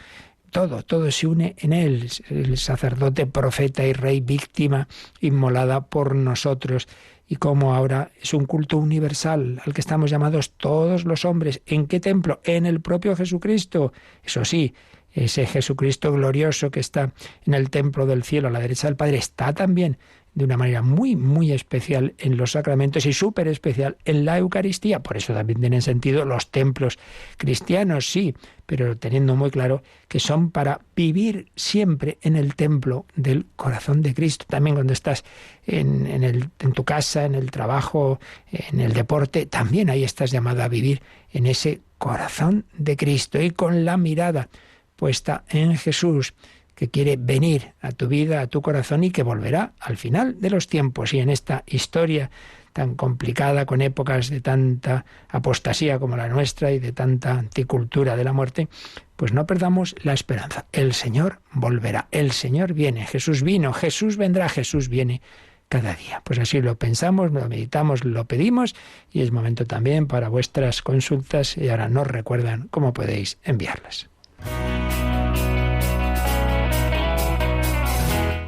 todo se une en él, el sacerdote, profeta y rey, víctima inmolada por nosotros, y cómo ahora es un culto universal al que estamos llamados todos los hombres. ¿En qué templo? En el propio Jesucristo. Eso sí, ese Jesucristo glorioso que está en el templo del cielo a la derecha del Padre está también de una manera muy, muy especial en los sacramentos y súper especial en la Eucaristía. Por eso también tienen sentido los templos cristianos, sí, pero teniendo muy claro que son para vivir siempre en el templo del corazón de Cristo. También cuando estás en tu casa, en el trabajo, en el deporte, también ahí estás llamado a vivir en ese corazón de Cristo y con la mirada puesta en Jesús, que quiere venir a tu vida, a tu corazón y que volverá al final de los tiempos. Y en esta historia tan complicada, con épocas de tanta apostasía como la nuestra y de tanta anticultura de la muerte, pues no perdamos la esperanza. El Señor volverá, el Señor viene, Jesús vino, Jesús vendrá, Jesús viene cada día. Pues así lo pensamos, lo meditamos, lo pedimos y es momento también para vuestras consultas y ahora nos recuerdan cómo podéis enviarlas.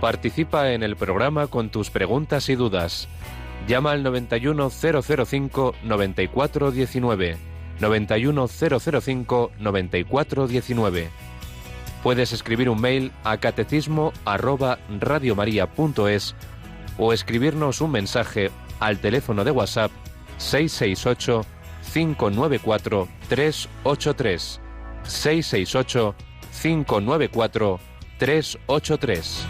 Participa en el programa con tus preguntas y dudas. Llama al 91005-9419. 91005-9419. Puedes escribir un mail a catecismo@radiomaria.es o escribirnos un mensaje al teléfono de WhatsApp 668 594 383. 668 594 383.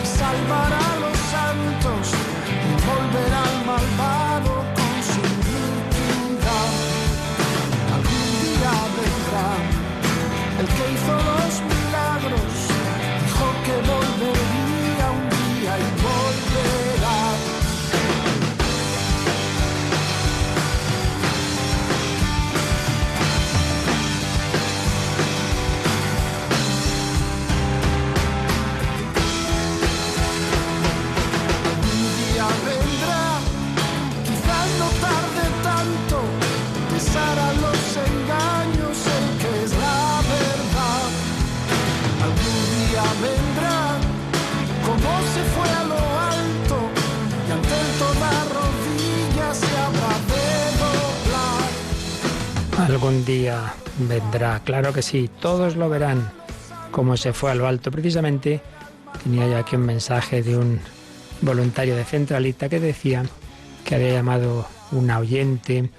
Salvará a los santos. Algún día vendrá, claro que sí, todos lo verán, como se fue a lo alto. Precisamente tenía yo aquí un mensaje de un voluntario de Centralita que decía que había llamado una oyente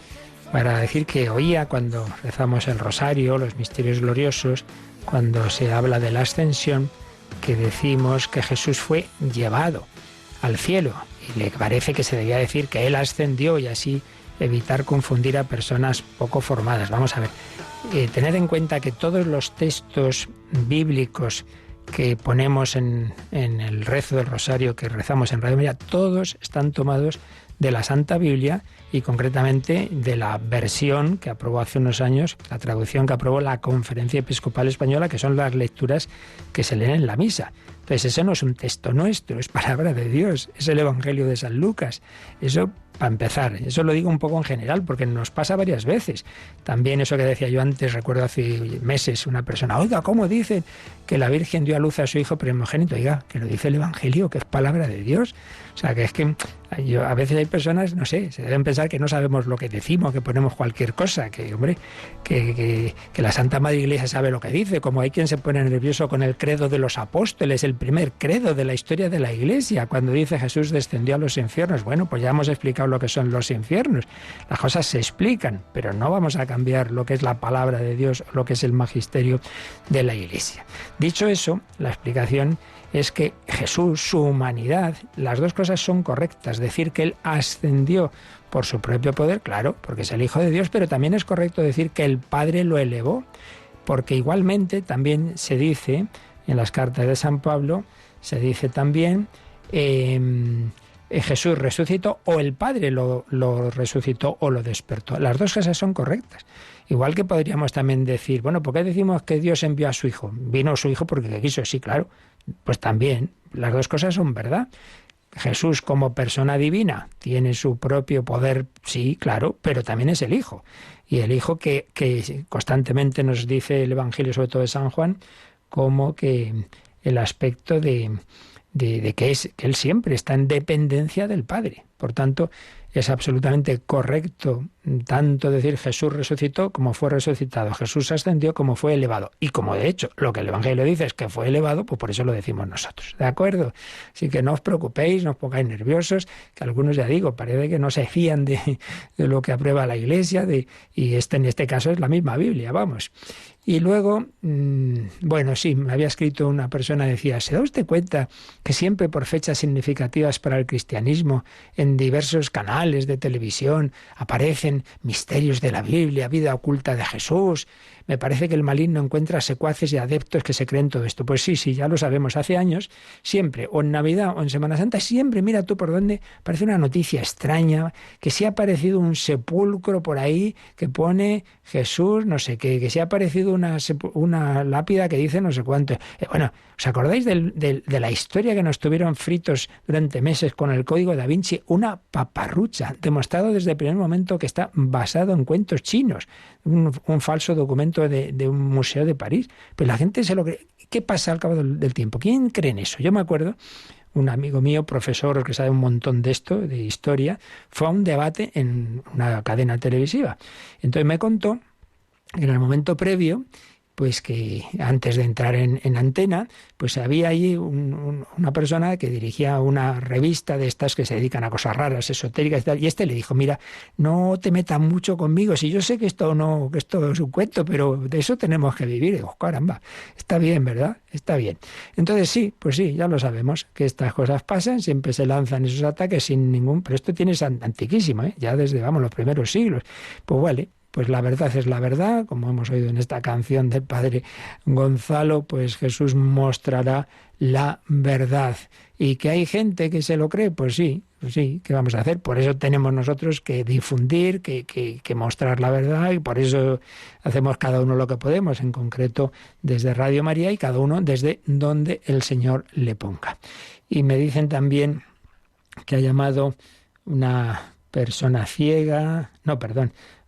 para decir que oía cuando rezamos el rosario, los misterios gloriosos, cuando se habla de la ascensión, que decimos que Jesús fue llevado al cielo. Y le parece que se debía decir que Él ascendió y así evitar confundir a personas poco formadas. Vamos a ver, tener en cuenta que todos los textos bíblicos que ponemos en el rezo del rosario que rezamos en Radio María, todos están tomados de la Santa Biblia y concretamente de la versión que aprobó hace unos años, la traducción que aprobó la Conferencia Episcopal Española, que son las lecturas que se leen en la misa. Entonces ese no es un texto nuestro, es palabra de Dios, es el Evangelio de San Lucas. Eso para empezar, eso lo digo un poco en general porque nos pasa varias veces. También eso que decía yo antes, recuerdo hace meses una persona, oiga, ¿cómo dicen que la Virgen dio a luz a su hijo primogénito? Oiga, que lo dice el Evangelio, que es palabra de Dios. O sea, que es que a veces hay personas, no sé, se deben pensar que no sabemos lo que decimos, que ponemos cualquier cosa, que hombre, que la Santa Madre Iglesia sabe lo que dice, como hay quien se pone nervioso con el credo de los apóstoles, el primer credo de la historia de la Iglesia, cuando dice Jesús descendió a los infiernos. Bueno, pues ya hemos explicado lo que son los infiernos. Las cosas se explican, pero no vamos a cambiar lo que es la palabra de Dios, lo que es el magisterio de la Iglesia. Dicho eso, la explicación es que Jesús, su humanidad, las dos cosas son correctas. Decir que Él ascendió por su propio poder, claro, porque es el Hijo de Dios, pero también es correcto decir que el Padre lo elevó, porque igualmente también se dice, en las cartas de San Pablo, se dice también Jesús resucitó o el Padre lo resucitó o lo despertó. Las dos cosas son correctas. Igual que podríamos también decir, bueno, ¿por qué decimos que Dios envió a su Hijo? Vino su Hijo porque quiso, sí, claro. Pues también, las dos cosas son verdad. Jesús como persona divina tiene su propio poder, sí, claro, pero también es el Hijo. Y el Hijo que constantemente nos dice el Evangelio, sobre todo de San Juan, como que el aspecto de que Él siempre está en dependencia del Padre. Por tanto, es absolutamente correcto tanto decir Jesús resucitó como fue resucitado, Jesús ascendió como fue elevado. Y como de hecho lo que el Evangelio dice es que fue elevado, pues por eso lo decimos nosotros. ¿De acuerdo? Así que no os preocupéis, no os pongáis nerviosos, que algunos, ya digo, parece que no se fían de lo que aprueba la Iglesia, y en este caso es la misma Biblia, vamos. Y luego, bueno, sí, me había escrito una persona, decía, ¿se da usted cuenta que siempre por fechas significativas para el cristianismo, en diversos canales de televisión, aparecen misterios de la Biblia, vida oculta de Jesús? Me parece que el maligno encuentra secuaces y adeptos que se creen todo esto. Pues sí, ya lo sabemos. Hace años, siempre, o en Navidad o en Semana Santa, siempre, mira tú por dónde, parece una noticia extraña, que si ha aparecido un sepulcro por ahí que pone Jesús, no sé qué, que si ha aparecido una lápida que dice no sé cuánto. Bueno, ¿os acordáis de la historia que nos tuvieron fritos durante meses con el Código Da Vinci? Una paparrucha, demostrado desde el primer momento que está basado en cuentos chinos, un falso documento de un museo de París. Pero la gente se lo cree. ¿Qué pasa al cabo del tiempo? ¿Quién cree en eso? Yo me acuerdo, un amigo mío, profesor que sabe un montón de esto, de historia, fue a un debate en una cadena televisiva. Entonces me contó que en el momento previo, pues que antes de entrar en antena, pues había allí una persona que dirigía una revista de estas que se dedican a cosas raras, esotéricas y tal, y le dijo, mira, no te metas mucho conmigo, si yo sé que esto es un cuento, pero de eso tenemos que vivir. Y digo, caramba, está bien, ¿verdad? Está bien. Entonces sí, pues sí, ya lo sabemos, que estas cosas pasan, siempre se lanzan esos ataques sin ningún... Pero esto tiene antiquísimo, ya desde, los primeros siglos. Pues vale. Pues la verdad es la verdad, como hemos oído en esta canción del padre Gonzalo, pues Jesús mostrará la verdad. ¿Y que hay gente que se lo cree? Pues sí, ¿qué vamos a hacer? Por eso tenemos nosotros que difundir, que mostrar la verdad, y por eso hacemos cada uno lo que podemos, en concreto desde Radio María, y cada uno desde donde el Señor le ponga. Y me dicen también que ha llamado una persona ciega,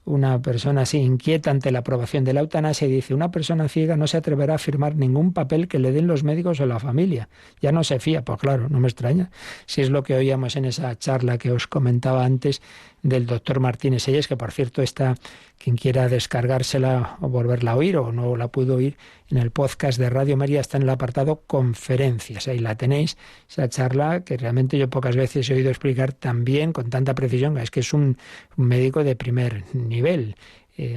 una persona así inquieta ante la aprobación de la eutanasia y dice: una persona ciega no se atreverá a firmar ningún papel que le den los médicos o la familia. Ya no se fía. Pues claro, no me extraña. Si es lo que oíamos en esa charla que os comentaba antes del doctor Martínez Selles, que por cierto está, quien quiera descargársela o volverla a oír o no la pudo oír, en el podcast de Radio María está en el apartado conferencias. Ahí la tenéis, esa charla que realmente yo pocas veces he oído explicar tan bien, con tanta precisión. Es que es un médico de primer nivel,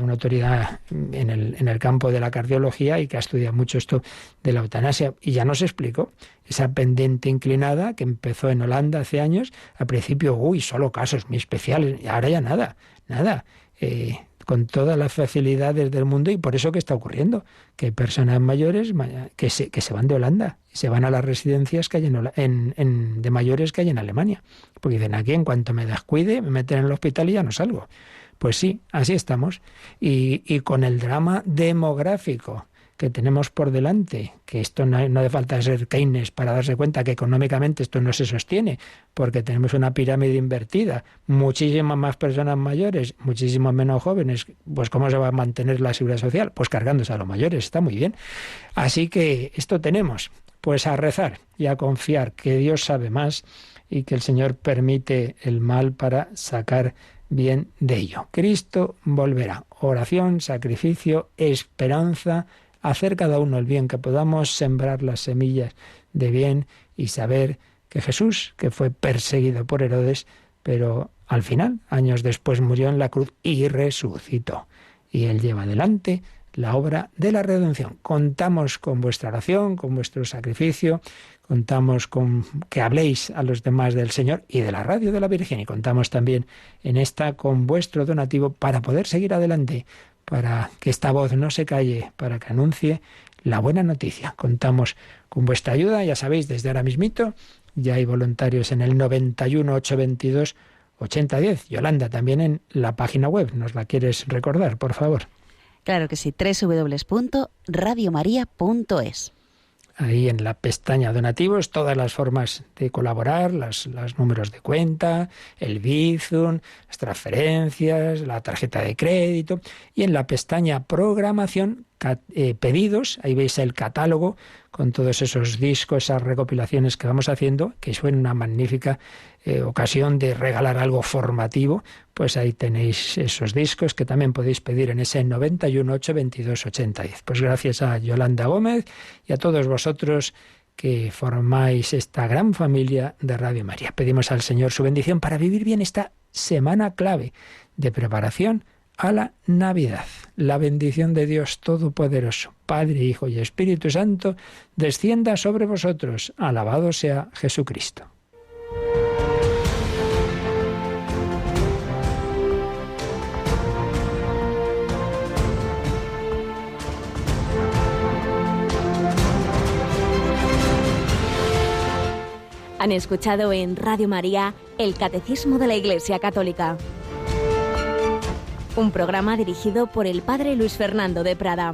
una autoridad en el campo de la cardiología y que ha estudiado mucho esto de la eutanasia. Y ya nos explicó esa pendiente inclinada que empezó en Holanda hace años. Al principio, solo casos muy especiales, y ahora ya nada. Con todas las facilidades del mundo, y por eso que está ocurriendo, que hay personas mayores que se van de Holanda, se van a las residencias que hay de mayores que hay en Alemania, porque dicen: aquí en cuanto me descuide, me meten en el hospital y ya no salgo. Pues sí, así estamos, y con el drama demográfico que tenemos por delante, que esto no hace falta ser Keynes para darse cuenta que económicamente esto no se sostiene, porque tenemos una pirámide invertida, muchísimas más personas mayores, muchísimos menos jóvenes. Pues ¿cómo se va a mantener la seguridad social? Pues cargándose a los mayores, está muy bien. Así que esto tenemos, pues a rezar y a confiar que Dios sabe más y que el Señor permite el mal para sacar bien de ello. Cristo volverá. Oración, sacrificio, esperanza, hacer cada uno el bien, que podamos sembrar las semillas de bien y saber que Jesús, que fue perseguido por Herodes, pero al final, años después, murió en la cruz y resucitó. Y Él lleva adelante la obra de la redención. Contamos con vuestra oración, con vuestro sacrificio, contamos con que habléis a los demás del Señor y de la radio de la Virgen, y contamos también en esta con vuestro donativo para poder seguir adelante, para que esta voz no se calle, para que anuncie la buena noticia. Contamos con vuestra ayuda, ya sabéis, desde ahora mismito ya hay voluntarios en el 91 822 8010. Yolanda, también en la página web, ¿nos la quieres recordar, por favor? Claro que sí, www.radiomaria.es. Ahí en la pestaña donativos, todas las formas de colaborar, los números de cuenta, el Bizum, las transferencias, la tarjeta de crédito. Y en la pestaña programación, pedidos, ahí veis el catálogo con todos esos discos, esas recopilaciones que vamos haciendo, que es una magnífica ocasión de regalar algo formativo. Pues ahí tenéis esos discos que también podéis pedir en ese 91 822 8010. Pues gracias a Yolanda Gómez y a todos vosotros que formáis esta gran familia de Radio María. Pedimos al Señor su bendición para vivir bien esta semana clave de preparación a la Navidad. La bendición de Dios Todopoderoso, Padre, Hijo y Espíritu Santo, descienda sobre vosotros. Alabado sea Jesucristo. Han escuchado en Radio María el Catecismo de la Iglesia Católica, un programa dirigido por el Padre Luis Fernando de Prada.